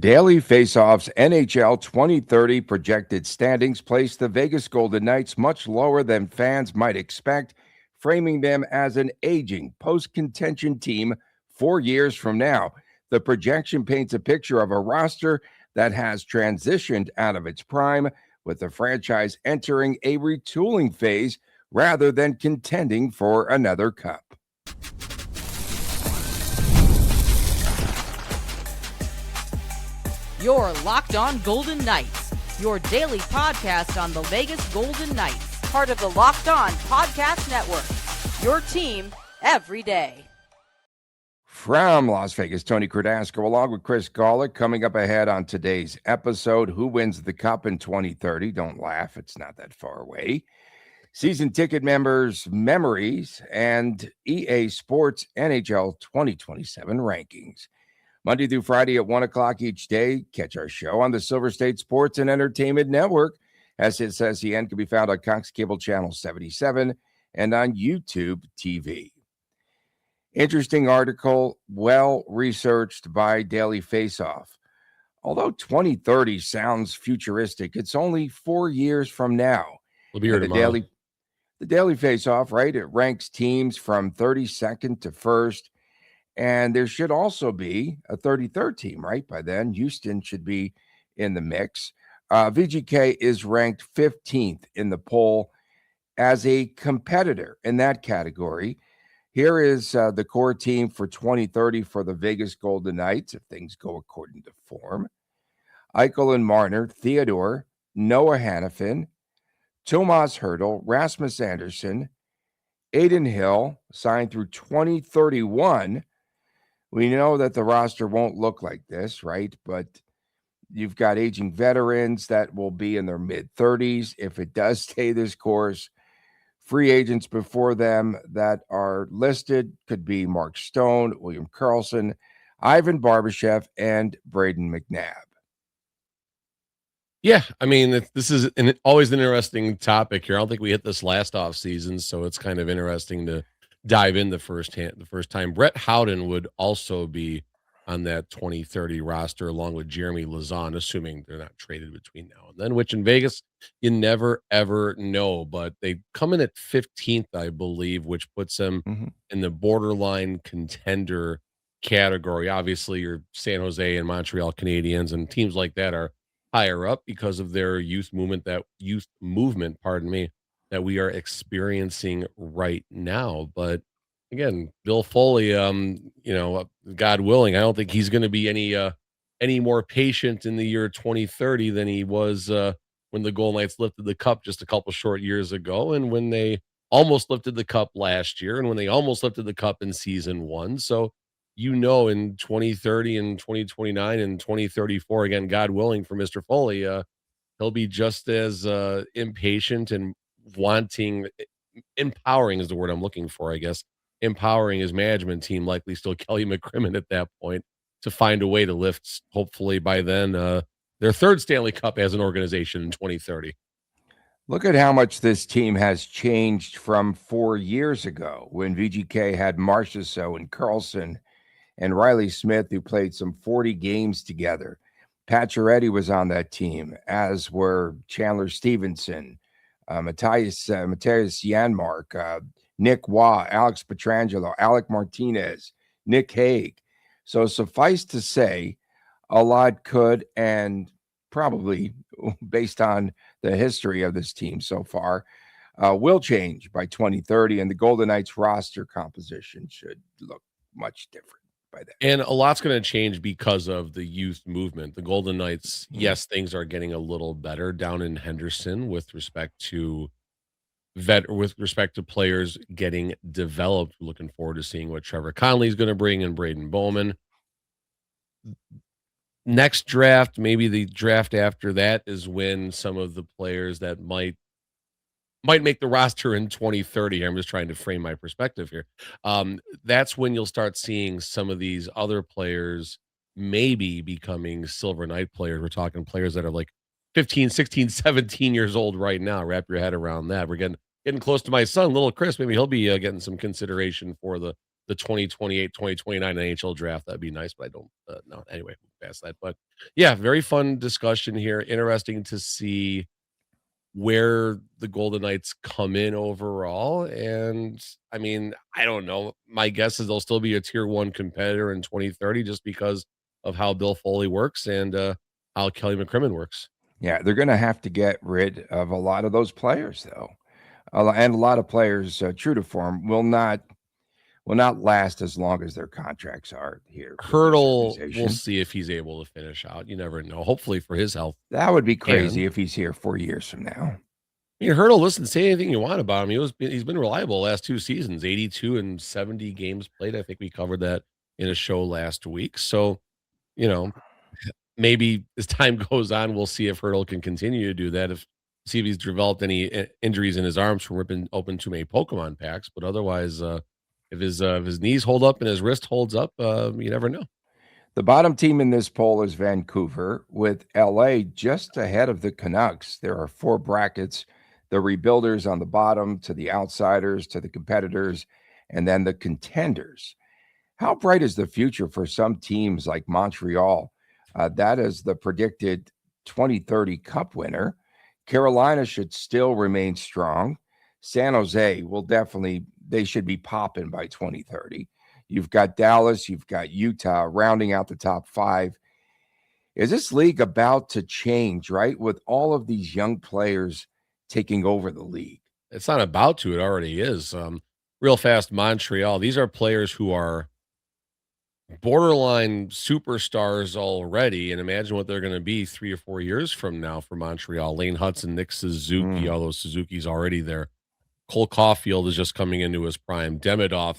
Daily Faceoff's NHL 2030 projected standings place the Vegas Golden Knights much lower than fans might expect, framing them as an aging post-contention team 4 years from now. The projection paints a picture of a roster that has transitioned out of its prime, with the franchise entering a retooling phase rather than contending for another cup. Your Locked On Golden Knights, your daily podcast on the Vegas Golden Knights, part of the Locked On Podcast Network, your team every day. From Las Vegas, Tony Cardasco, along with Chris Gawlik, coming up ahead on today's episode. Who wins the Cup in 2030? Don't laugh, it's not that far away. Season ticket members' memories and EA Sports NHL 2027 rankings. Monday through Friday at 1 o'clock each day. Catch our show on the Silver State Sports and Entertainment Network. SSSEN can be found on Cox Cable Channel 77 and on YouTube TV. Interesting article, well-researched by Daily Faceoff. Although 2030 sounds futuristic, it's only 4 years from now. We'll be here tomorrow. The Daily Faceoff, right? It ranks teams from 32nd to 1st. And there should also be a 33rd team, right? By then, Houston should be in the mix. VGK is ranked 15th in the poll as a competitor in that category. Here is the core team for 2030 for the Vegas Golden Knights, if things go according to form. Eichel and Marner, Theodore, Noah Hanifin, Tomas Hertl, Rasmus Andersson, Adin Hill, signed through 2031. We know that the roster won't look like this, right? But you've got aging veterans that will be in their mid-30s if it does stay this course. Free agents before them that are listed could be Mark Stone, William Karlsson, Ivan Barbashev, and Braden McNabb. Yeah, I mean, this is always an interesting topic here. I don't think we hit this last off season, so it's kind of interesting to dive in the first time. Brett Howden would also be on that 2030 roster along with Jeremy Lauzon, assuming they're not traded between now and then, which in Vegas, you never, ever know. But they come in at 15th, I believe, which puts them in the borderline contender category. Obviously, your San Jose and Montreal Canadiens and teams like that are higher up because of their youth movement, that we are experiencing right now. But again, Bill Foley, God willing, I don't think he's going to be any more patient in the year 2030 than he was when the Golden Knights lifted the cup just a couple short years ago, and when they almost lifted the cup last year, and when they almost lifted the cup in season 1. So, in 2030 and 2029 and 2034, again, God willing for Mr. Foley, he'll be just as impatient and empowering is the word I'm looking for, I guess. Empowering his management team, likely still Kelly McCrimmon at that point, to find a way to lift, hopefully by then, their third Stanley Cup as an organization in 2030. Look at how much this team has changed from 4 years ago when VGK had Marchessault and Karlsson and Riley Smith, who played some 40 games together. Pacioretty was on that team, as were Chandler Stevenson, Matthias Janmark, Nick Waugh, Alex Pietrangelo, Alec Martinez, Nick Hague. So suffice to say, a lot could, and probably based on the history of this team so far, will change by 2030, and the Golden Knights roster composition should look much different by then. And a lot's going to change because of the youth movement. The Golden Knights, yes, things are getting a little better down in Henderson with respect to players getting developed. Looking forward to seeing what Trevor Connolly is going to bring and Braden Bowman. Next draft, maybe the draft after that, is when some of the players that might make the roster in 2030. I'm just trying to frame my perspective here. That's when you'll start seeing some of these other players maybe becoming Silver Knight players. We're talking players that are like 15, 16, 17 years old right now. Wrap your head around that. We're getting close to my son, little Chris. Maybe he'll be getting some consideration for the the 2028, 2029 NHL draft. That'd be nice, but I don't know. Anyway, past that. But yeah, very fun discussion here. Interesting to see where the Golden Knights come in overall. And I mean, I don't know. My guess is they'll still be a tier one competitor in 2030 just because of how Bill Foley works and how Kelly McCrimmon works. Yeah, they're going to have to get rid of a lot of those players, though. And a lot of players, true to form, will not last as long as their contracts are here. with this Hurdle, we'll organization. see if he's able to finish out. You never know. Hopefully for his health. That would be crazy And if he's here 4 years from now. I mean, Hurdle, listen, say anything you want about him. He's been reliable the last two seasons, 82 and 70 games played. I think we covered that in a show last week. So, you know, maybe as time goes on, we'll see if Hurdle can continue to do that. See if he's developed any injuries in his arms from ripping open too many Pokemon packs. But otherwise, if his knees hold up and his wrist holds up, you never know. The bottom team in this poll is Vancouver, with LA just ahead of the Canucks. There are 4 brackets: the rebuilders on the bottom, to the outsiders, to the competitors, and then the contenders. How bright is the future for some teams like Montreal? That is the predicted 2030 Cup winner. Carolina should still remain strong. San Jose they should be popping by 2030. You've got Dallas, you've got Utah rounding out the top 5. Is this league about to change, right? With all of these young players taking over the league. It's not about to, it already is. Real fast, Montreal. These are players who are borderline superstars already, and imagine what they're going to be 3 or 4 years from now for Montreal. Lane Hudson, Nick Suzuki, all those Suzuki's already there. Cole Caulfield is just coming into his prime. Demidov,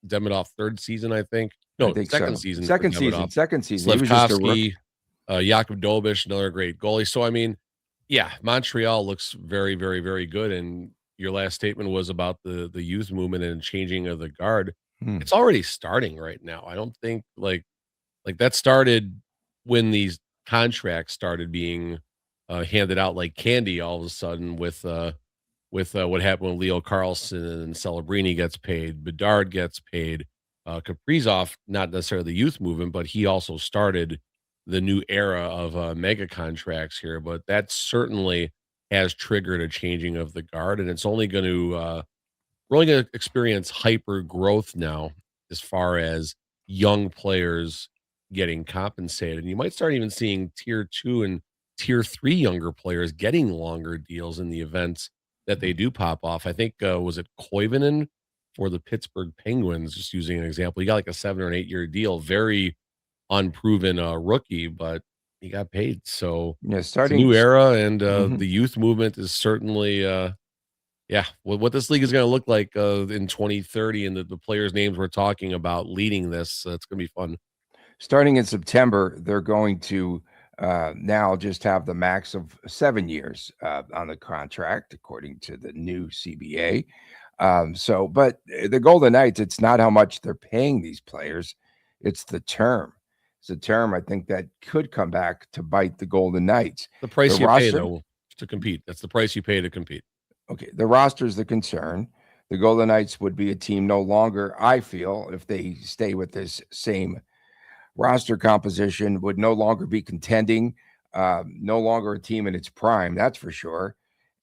Demidov third season, I think. No, I think second so. season. Second season. He was just a rookie. Slavkovsky, Jakub Dobish, another great goalie. So, I mean, yeah, Montreal looks very, very, very good. And your last statement was about the youth movement and changing of the guard. It's already starting right now. I don't think like that started when these contracts started being handed out like candy all of a sudden with what happened with Leo Carlson and Celebrini gets paid, Bedard gets paid, Kaprizov, not necessarily the youth movement, but he also started the new era of mega contracts here. But that certainly has triggered a changing of the guard, and it's only going to we're only going to experience hyper growth now as far as young players getting compensated. And you might start even seeing tier 2 and tier 3 younger players getting longer deals in the events that they do pop off. I think, was it Koivunen for the Pittsburgh Penguins, just using an example. He got like a 7 or an 8 year deal, very unproven rookie, but he got paid. So Yeah, it's a new era, and the youth movement is certainly what this league is going to look like in 2030, and the players' names we're talking about leading this. It's going to be fun. Starting in September, they're going to now just have the max of 7 years on the contract, according to the new CBA. But the Golden Knights, it's not how much they're paying these players, it's the term. It's a term I think that could come back to bite the Golden Knights. The price you pay, though, to compete. That's the price you pay to compete. Okay, the roster is the concern. The Golden Knights would be a team no longer, I feel, if they stay with this same roster composition, would no longer be contending, no longer a team in its prime, that's for sure,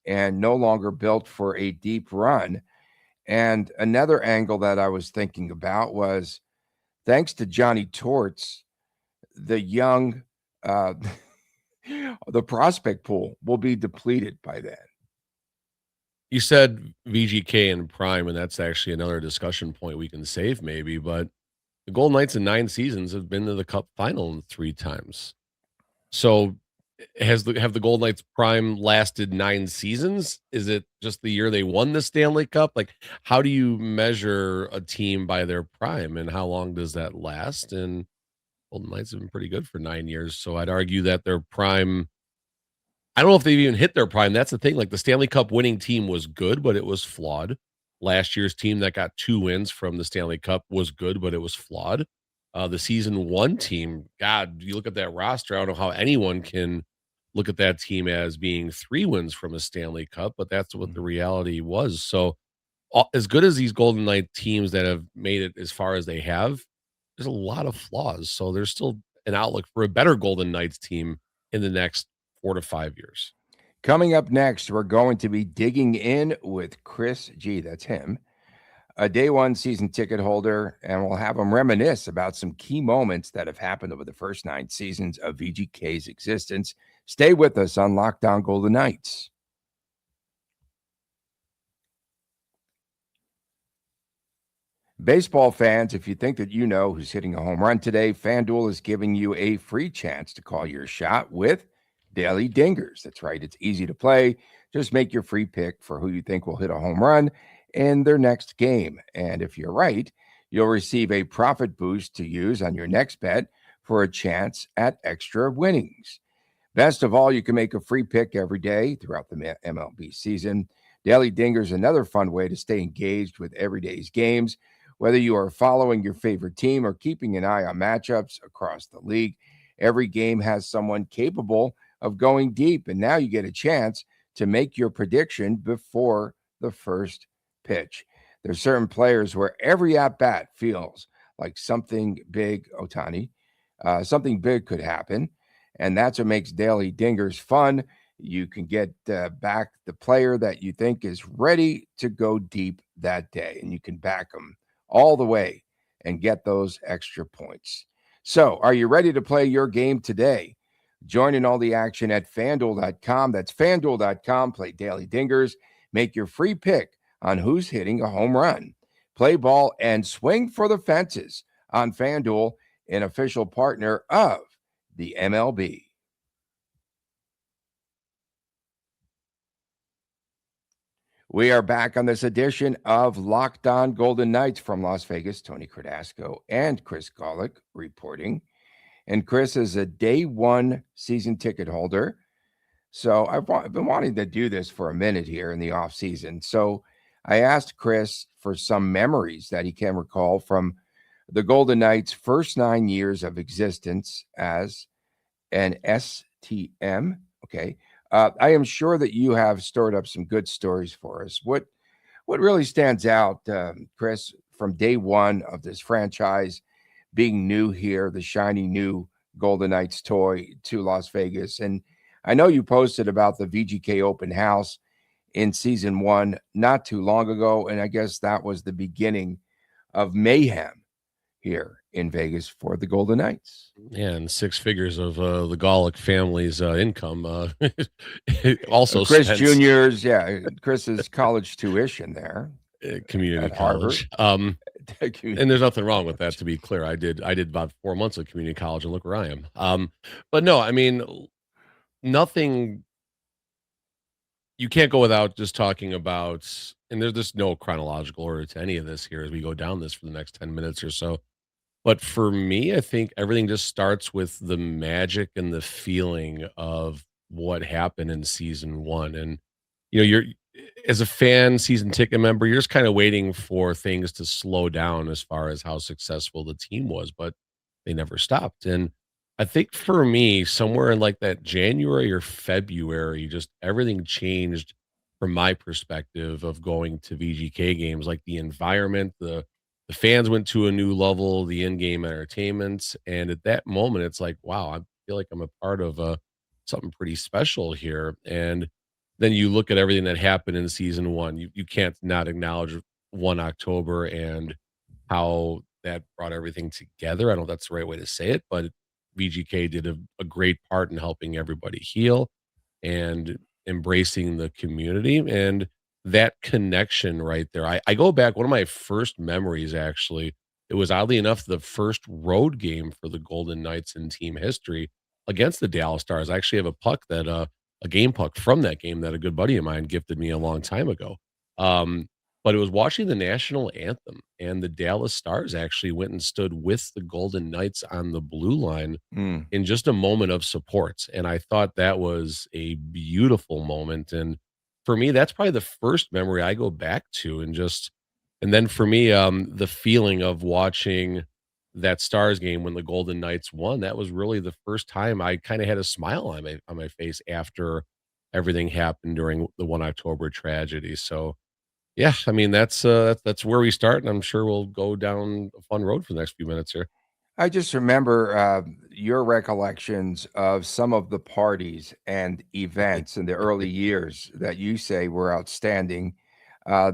and no longer built for a deep run. And another angle that I was thinking about was, thanks to Johnny Torts, the young, the prospect pool will be depleted by then. You said VGK and prime, and that's actually another discussion point we can save maybe, but the Golden Knights in 9 seasons have been to the Cup final 3 times. So have the Golden Knights prime lasted 9 seasons? Is it just the year they won the Stanley Cup? Like, how do you measure a team by their prime, and how long does that last? And Golden Knights have been pretty good for 9 years. So I'd argue that their prime, I don't know if they've even hit their prime. That's the thing. Like, the Stanley Cup winning team was good, but it was flawed. Last year's team that got 2 wins from the Stanley Cup was good, but it was flawed. The season 1 team, God, you look at that roster, I don't know how anyone can look at that team as being 3 wins from a Stanley Cup, but that's what the reality was. So as good as these Golden Knight teams that have made it as far as they have, there's a lot of flaws. So there's still an outlook for a better Golden Knights team in the next 4 to 5 years. Coming up next, we're going to be digging in with Chris G. That's him, a day one season ticket holder, and we'll have him reminisce about some key moments that have happened over the first 9 seasons of VGK's existence. Stay with us on Lockdown Golden Knights. Baseball fans, if you think that you know who's hitting a home run today, FanDuel is giving you a free chance to call your shot with Daily Dingers. That's right. It's easy to play. Just make your free pick for who you think will hit a home run in their next game. And if you're right, you'll receive a profit boost to use on your next bet for a chance at extra winnings. Best of all, you can make a free pick every day throughout the MLB season. Daily Dingers, another fun way to stay engaged with every day's games. Whether you are following your favorite team or keeping an eye on matchups across the league, every game has someone capable of going deep. And now you get a chance to make your prediction before the first pitch. There's certain players where every at-bat feels like something big, something big could happen. And that's what makes Daily Dingers fun. You can get back the player that you think is ready to go deep that day, and you can back them all the way and get those extra points. So, are you ready to play your game today? Join in all the action at FanDuel.com. That's FanDuel.com. Play Daily Dingers. Make your free pick on who's hitting a home run. Play ball and swing for the fences on FanDuel, an official partner of the MLB. We are back on this edition of Locked On Golden Knights from Las Vegas. Tony Cardasco and Chris Gawlik reporting. And Chris is a day one season ticket holder. So I've been wanting to do this for a minute here in the off season. So I asked Chris for some memories that he can recall from the Golden Knights' first 9 years of existence as an STM. Okay. I am sure that you have stored up some good stories for us. What really stands out, Chris, from day one of this franchise being new here, the shiny new Golden Knights toy to Las Vegas? And I know you posted about the VGK open house in season 1 not too long ago, and I guess that was the beginning of mayhem here in Vegas for the Golden Knights. Yeah, and 6 figures of the Gawlik family's income. Also, Chris spent, Jr.'s, Chris's college tuition there, community at college. And there's nothing wrong with that. To be clear, I did about 4 months of community college, and look where I am. But no, I mean, nothing. You can't go without just talking about, and there's just no chronological order to any of this here as we go down this for the next 10 minutes or so. But for me, I think everything just starts with the magic and the feeling of what happened in season 1. And, you're, as a fan, season ticket member, you're just kind of waiting for things to slow down as far as how successful the team was, but they never stopped. And I think for me, somewhere in like that January or February, just everything changed from my perspective of going to VGK games. Like the environment, the fans went to a new level, the in-game entertainment. And at that moment, it's like, wow, I feel like I'm a part of something pretty special here. And then you look at everything that happened in season 1. You can't not acknowledge 1 October and how that brought everything together. I don't know if that's the right way to say it, but VGK did a great part in helping everybody heal and embracing the community. And that connection right there. I go back, one of my first memories, actually, it was oddly enough the first road game for the Golden Knights in team history against the Dallas Stars. I actually have a puck that a game puck from that game that a good buddy of mine gifted me a long time ago. But it was watching the national anthem, and the Dallas Stars actually went and stood with the Golden Knights on the blue line in just a moment of support. And I thought that was a beautiful moment. And for me, that's probably the first memory I go back to. And then for me, the feeling of watching that Stars game when the Golden Knights won, that was really the first time I kind of had a smile on my face after everything happened during the 1 October tragedy. So Yeah, I mean, that's where we start, and I'm sure we'll go down a fun road for the next few minutes here. I just remember your recollections of some of the parties and events in the early years that you say were outstanding.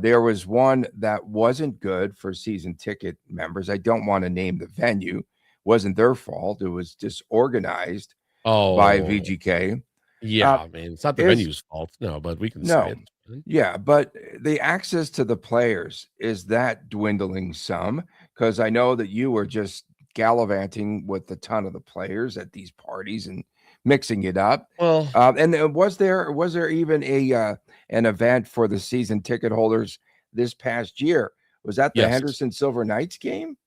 There was one that wasn't good for season ticket members. I don't want to name the venue; wasn't their fault. It was disorganized by Oh, VGK. yeah, Uh, I mean, it's not the is venue's fault, no, but we can say no, it. It's fine. yeah, but the access to the players, is that dwindling some? Because I know that you were just gallivanting with a ton of the players at these parties and mixing it up. Well, And was there even an event for the season ticket holders this past year? Was that the yes. Henderson Silver Knights game?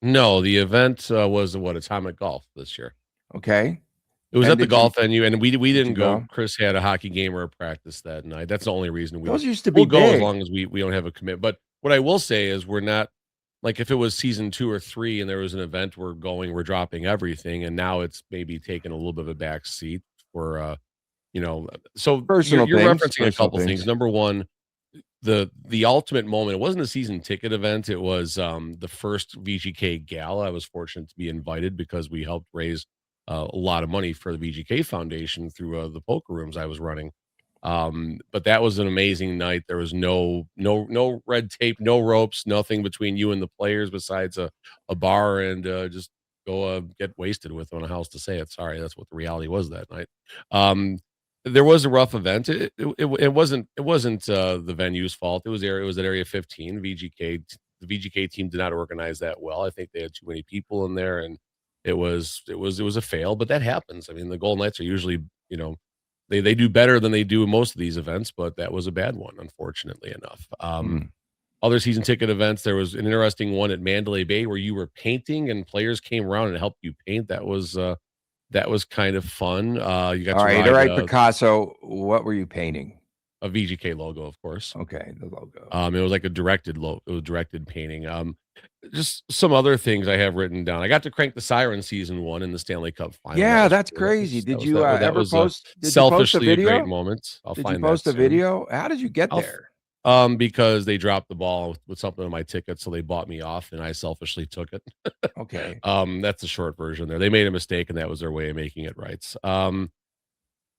No, the event, was what, Atomic Golf this year. Okay. It was And at the golf venue, and we did didn't you go. go? Chris had a hockey game or a practice that night. That's the only reason Those used to be we'll go as big. long as we don't have a commit. But what I will say is we're not like if it was season 2 or 3 and there was an event we're dropping everything, and now it's maybe taking a little bit of a back seat for, so you're referencing a Personal couple things. things. Number 1, the ultimate moment, it wasn't a season ticket event, it was, the first VGK gala. I was fortunate to be invited because we helped raise, a lot of money for the VGK Foundation through, the poker rooms I was running. But that was an amazing night. There was no red tape, no ropes, nothing between you and the players besides a bar and, just go, get wasted with. I don't know how else to say it. Sorry, that's what the reality was that night. Um, there was a rough event. It wasn't the venue's fault. It was at Area 15. The VGK team did not organize that well. I think they had too many people in there, and it was a fail. But that happens. I mean, the Golden Knights are usually, you know they do better than they do in most of these events, but that was a bad one, unfortunately enough. Hmm. Other season ticket events, there was an interesting one at Mandalay Bay where you were painting and players came around and helped you paint. That was kind of fun. You got to All ride right, Picasso. What were you painting? a VGK logo, of course. Okay, the logo. It was like it was directed painting. Just some other things I have written down. I got to crank the siren season 1 in the Stanley Cup final. That Yeah, was that's cool. That crazy. was that Did was you that was that ever was post? Did you post a selfishly a great video? moment. I'll Did you find that post a soon. video? How did you get I'll there? because they dropped the ball with something on my ticket, so they bought me off, and I selfishly took it. Okay. That's the short version there. They made a mistake, and that was their way of making it right.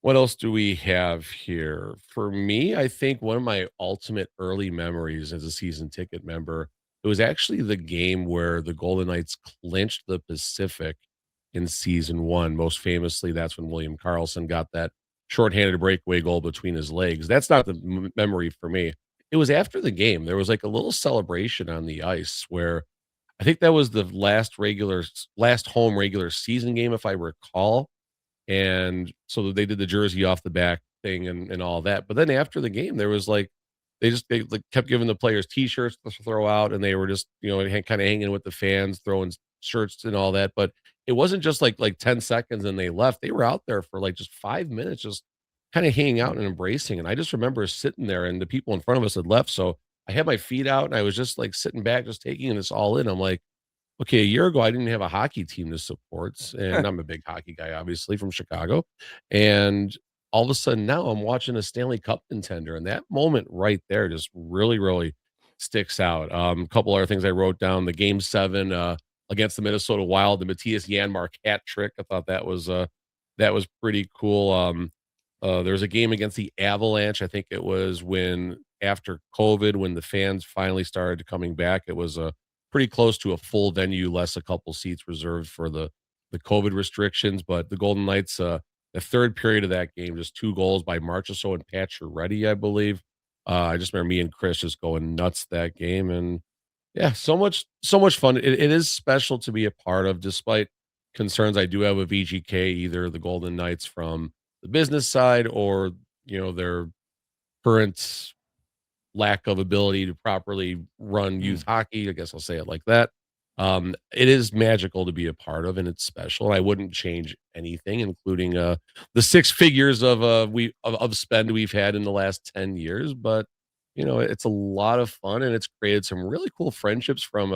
What else do we have here? For me, I think one of my ultimate early memories as a season ticket member, it was actually the game where the Golden Knights clinched the Pacific in season 1. Most famously, that's when William Karlsson got that shorthanded breakaway goal between his legs. That's not the memory for me. It was after the game. There was like a little celebration on the ice where I think that was the last home regular season game, if I recall, and so they did the jersey off the back thing and all that. But then after the game, there was like they like kept giving the players t-shirts to throw out, and they were just kind of hanging with the fans, throwing shirts and all that. But it wasn't just like 10 seconds and they left. They were out there for like just 5 minutes, just kind of hanging out and embracing. And I just remember sitting there, and the people in front of us had left, so I had my feet out and I was just like sitting back, just taking this all in. I'm like, okay, a year ago, I didn't have a hockey team to support, and I'm a big hockey guy, obviously from Chicago. And all of a sudden, now I'm watching a Stanley Cup contender, and that moment right there just really, really sticks out. A couple other things I wrote down: the Game 7 against the Minnesota Wild, the Matthias Janmark hat trick. I thought that was pretty cool. There was a game against the Avalanche. I think it was when after COVID, when the fans finally started coming back. It was a pretty close to a full venue, less a couple seats reserved for the COVID restrictions. But the Golden Knights, the third period of that game, just 2 goals by Marchessault and Pacioretty, I believe. I just remember me and Chris just going nuts that game, and yeah, so much fun. It is special to be a part of, despite concerns I do have with VGK, either the Golden Knights from the business side or their current lack of ability to properly run Mm. youth hockey. I guess I'll say it like that. It is magical to be a part of, and it's special. And I wouldn't change anything, including the 6 figures of spend we've had in the last 10 years. But it's a lot of fun, and it's created some really cool friendships from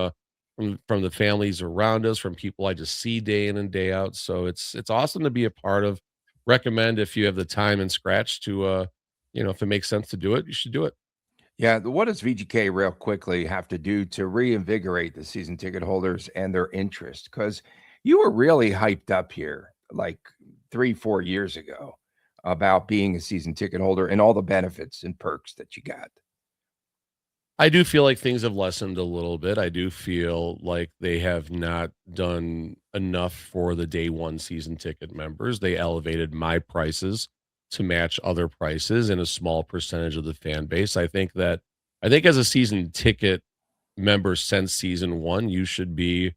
the families around us, from people I just see day in and day out. So it's awesome to be a part of. Recommend if you have the time and scratch to if it makes sense to do it, you should do it. Yeah, what does VGK real quickly have to do to reinvigorate the season ticket holders and their interest? Because you were really hyped up here like 3, 4 years ago about being a season ticket holder and all the benefits and perks that you got. I do feel like things have lessened a little bit. I do feel like they have not done enough for the day one season ticket members. They elevated my prices to match other prices in a small percentage of the fan base. I think as a season ticket member since season one, you should be,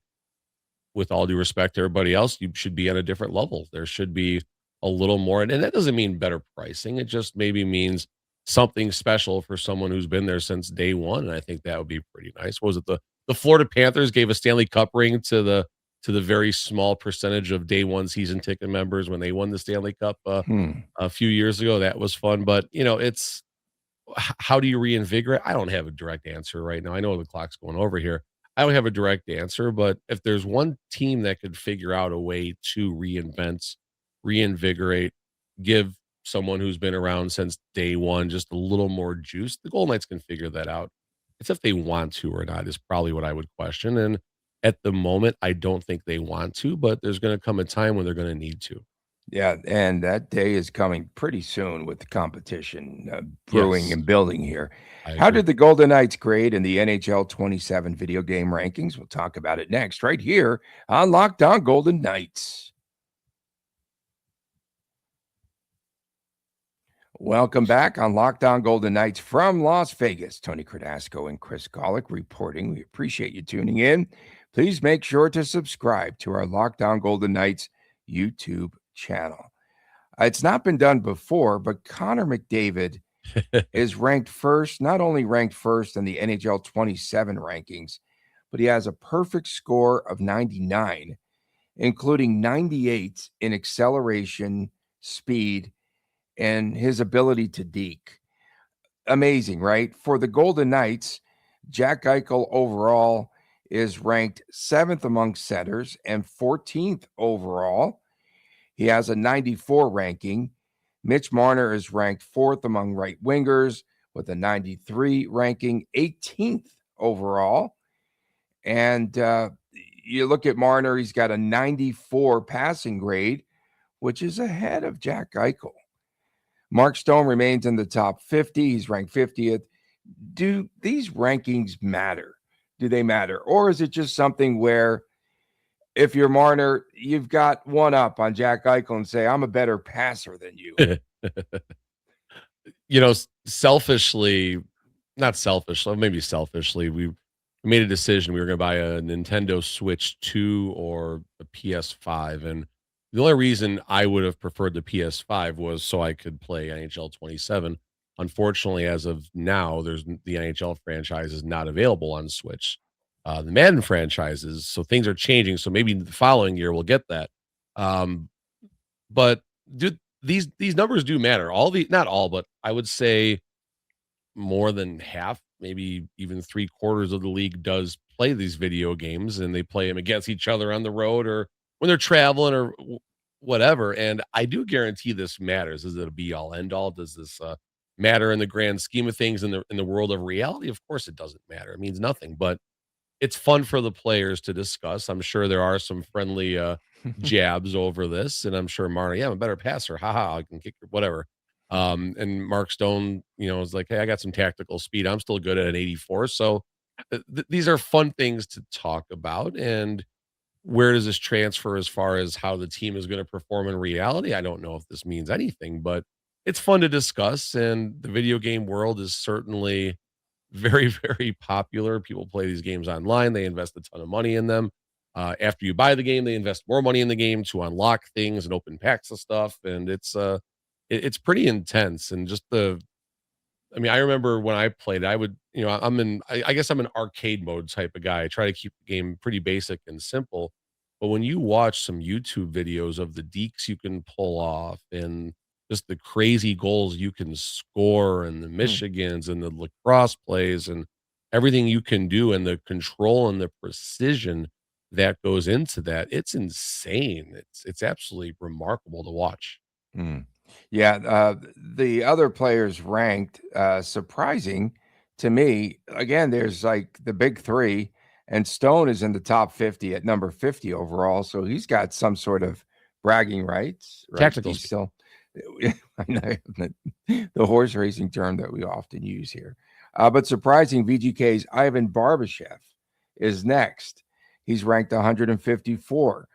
with all due respect to everybody else, you should be at a different level. There should be a little more, and that doesn't mean better pricing. It just maybe means something special for someone who's been there since day one. And I think that would be pretty nice. What was it, the Florida Panthers gave a Stanley Cup ring to the very small percentage of day one season ticket members when they won the Stanley Cup Hmm. a few years ago. That was fun, but it's how do you reinvigorate? I don't have a direct answer right now. I know the clock's going over here. I don't have a direct answer, but if there's one team that could figure out a way to reinvent, reinvigorate, give someone who's been around since day one just a little more juice, the Golden Knights can figure that out. It's if they want to or not is probably what I would question. And at the moment, I don't think they want to, but there's going to come a time when they're going to need to. Yeah, and that day is coming pretty soon with the competition brewing Yes, and building here. I How agree. did the Golden Knights grade in the NHL 27 video game rankings? We'll talk about it next, right here on Locked On Golden Knights. Welcome back on Locked On Golden Knights from Las Vegas. Tony Cardasco and Chris Gawlik reporting. We appreciate you tuning in. Please make sure to subscribe to our Locked On Golden Knights YouTube channel. It's not been done before, but Connor McDavid is ranked first, not only ranked first in the NHL 27 rankings, but he has a perfect score of 99, including 98 in acceleration, speed, and his ability to deke. Amazing, right? For the Golden Knights, Jack Eichel overall is ranked 7th among centers and 14th overall. He has a 94 ranking. Mitch Marner is ranked 4th among right wingers with a 93 ranking, 18th overall. And you look at Marner, he's got a 94 passing grade, which is ahead of Jack Eichel. Mark Stone remains in the top 50. He's ranked 50th. Do these rankings matter? Do they matter? Or is it just something where if you're Marner, you've got one up on Jack Eichel and say, I'm a better passer than you? Selfishly, not selfish, maybe selfishly, we made a decision. We were going to buy a Nintendo Switch 2 or a PS5. And the only reason I would have preferred the PS5 was so I could play NHL 27. Unfortunately, as of now, the NHL franchise is not available on Switch. The Madden franchises, so things are changing. So maybe the following year we'll get that. Um, but these numbers do matter. Not all, but I would say more than half, maybe even 3/4 of the league does play these video games, and they play them against each other on the road or when they're traveling or whatever. And I do guarantee this matters. Is it a be all end all? Does this matter in the grand scheme of things in the world of reality? Of course it doesn't matter. It means nothing, but it's fun for the players to discuss. I'm sure there are some friendly jabs over this, and I'm sure Marner, yeah, I'm a better passer. Haha, I can kick whatever. And Mark Stone, is like, hey, I got some tactical speed. I'm still good at an 84. So these are fun things to talk about. And where does this transfer as far as how the team is going to perform in reality? I don't know if this means anything, but it's fun to discuss. And the video game world is certainly very, very popular. People play these games online. They invest a ton of money in them. After you buy the game, they invest more money in the game to unlock things and open packs of stuff. And it's pretty intense. And I remember when I played, I would, I guess I'm an arcade mode type of guy. I try to keep the game pretty basic and simple. But when you watch some YouTube videos of the dekes you can pull off and just the crazy goals you can score and the Michigans and the lacrosse plays and everything you can do and the control and the precision that goes into that, it's insane. It's absolutely remarkable to watch. Hmm. Yeah, the other players ranked, surprising to me, again, there's like the big three, and Stone is in the top 50 at number 50 overall. So he's got some sort of bragging rights, right? Tactical He's speed. still I know the horse racing term that we often use here. But surprising, VGK's Ivan Barbashev is next. He's ranked 154.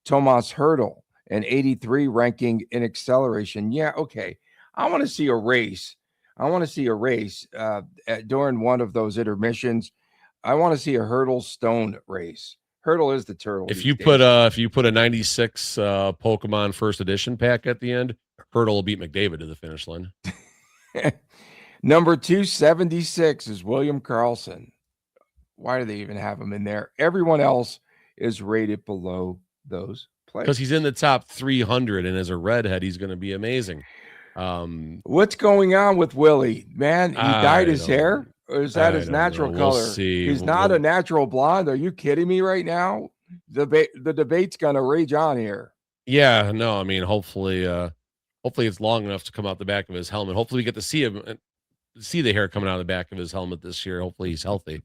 Tomas Hurdle, an 83 ranking in acceleration. Yeah, okay. I want to see a race. During one of those intermissions. I want to see a Hurdle Stone race. Hurdle is the turtle. If you put a 96 Pokemon first edition pack at the end, Hurdle will beat McDavid to the finish line. Number 276 is William Karlsson. Why do they even have him in there? Everyone else is rated below those players. Because he's in the top 300, and as a redhead, he's going to be amazing. What's going on with Willie? Man, he dyed his hair? Or is that his natural color? We'll see. He's not a natural blonde. Are you kidding me right now? The debate's going to rage on here. Yeah, no, I mean, hopefully it's long enough to come out the back of his helmet. Hopefully we get to see him, see the hair coming out of the back of his helmet this year. Hopefully he's healthy.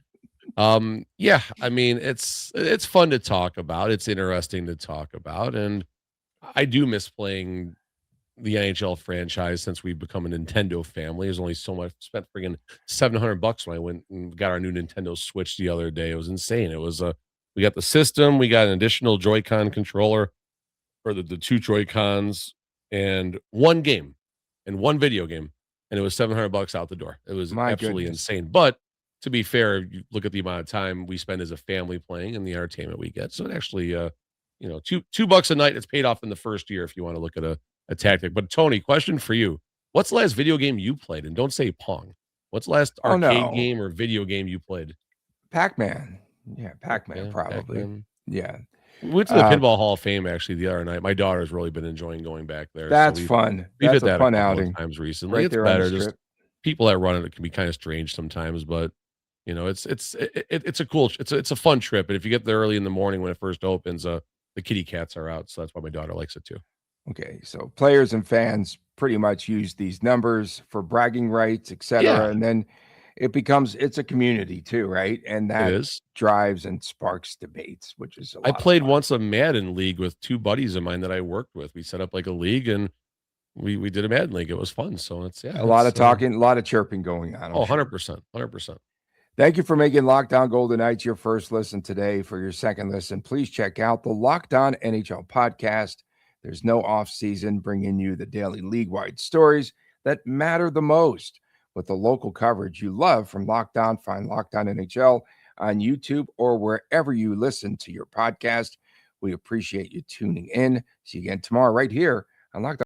Yeah, I mean, it's fun to talk about. It's interesting to talk about. And I do miss playing the NHL franchise since we've become a Nintendo family. There's only so much. Spent friggin' $700 when I went and got our new Nintendo Switch the other day. It was insane. It was we got the system, we got an additional Joy-Con controller for the two Joy-Cons, and one game and one video game, and it was $700 out the door. It was absolutely insane. But to be fair, you look at the amount of time we spend as a family playing and the entertainment we get. So it actually, $2 a night, it's paid off in the first year if you want to look at a tactic. But Tony, question for you: what's the last video game you played? And don't say Pong. What's the last arcade game or video game you played? Pac-Man. Yeah, Pac-Man, probably. Pac-Man. Yeah. We went to the Pinball Hall of Fame actually the other night. My daughter's really been enjoying going back there. That's fun. We've That's hit a that fun a couple outing. of times recently. Right It's there better. on the Just strip. people that run it can be kind of strange sometimes, but it's a cool, it's a fun trip. And if you get there early in the morning when it first opens, the kitty cats are out, so that's why my daughter likes it too. Okay, so players and fans pretty much use these numbers for bragging rights, etc. Yeah. And then it's a community too, right? And that drives and sparks debates, which is a lot I played of fun. once a Madden league with two buddies of mine that I worked with. We set up like a league and we did a Madden league. It was fun. So a lot of talking, a lot of chirping going on. 100%. Thank you for making Locked On Golden Knights your first listen today. For your second listen, please check out the Locked On NHL podcast. There's no off season, bringing you the daily league-wide stories that matter the most. With the local coverage you love from Locked On, find Locked On NHL on YouTube or wherever you listen to your podcast. We appreciate you tuning in. See you again tomorrow right here on Locked On.